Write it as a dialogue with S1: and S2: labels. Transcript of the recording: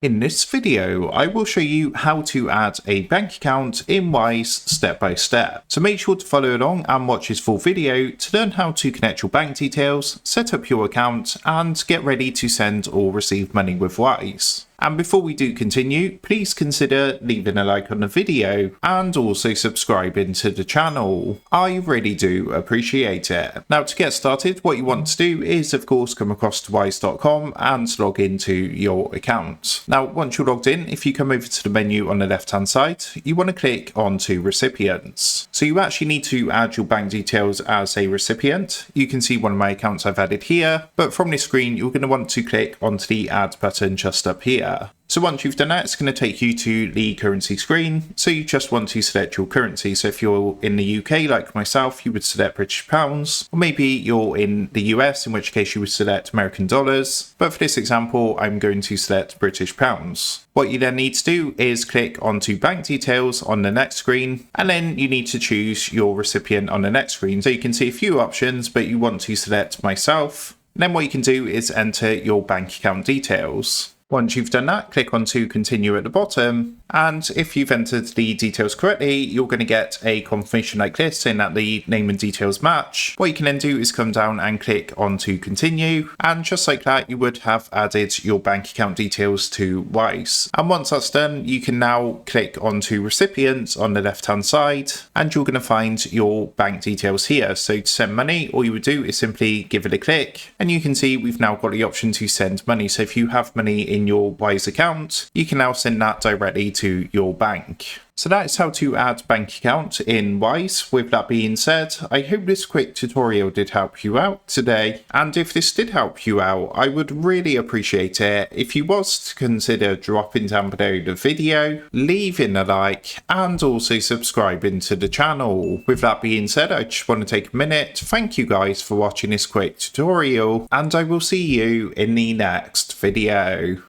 S1: In this video, I will show you how to add a bank account in Wise step by step. So make sure to follow along and watch this full video to learn how to connect your bank details, set up your account, and get ready to send or receive money with Wise. And before we do continue, please consider leaving a like on the video and also subscribing to the channel. I really do appreciate it. Now to get started, what you want to do is of course come across to wise.com and log into your account. Now once you're logged in, if you come over to the menu on the left hand side, you want to click onto recipients. So you actually need to add your bank details as a recipient. You can see one of my accounts I've added here, but from this screen you're going to want to click onto the add button just up here. So once you've done that, it's going to take you to the currency screen. So you just want to select your currency. So if you're in the UK, like myself, you would select British pounds, or maybe you're in the US, in which case you would select American dollars. But for this example, I'm going to select British pounds. What you then need to do is click onto bank details on the next screen, and then you need to choose your recipient on the next screen. So you can see a few options, but you want to select myself. And then what you can do is enter your bank account details. Once you've done that, click on to continue at the bottom, and if you've entered the details correctly, you're going to get a confirmation like this saying that the name and details match. What you can then do is come down and click on to continue, and just like that you would have added your bank account details to Wise. And once that's done, you can now click on to recipients on the left hand side, and you're going to find your bank details here. So to send money, all you would do is simply give it a click, and you can see we've now got the option to send money. So if you have money in your Wise account, you can now send that directly to your bank. So that's how to add bank account in Wise. With that being said, I hope this quick tutorial did help you out today. And if this did help you out, I would really appreciate it if you was to consider dropping down below the video, leaving a like, and also subscribing to the channel. With that being said, I just want to take a minute to thank you guys for watching this quick tutorial, and I will see you in the next video.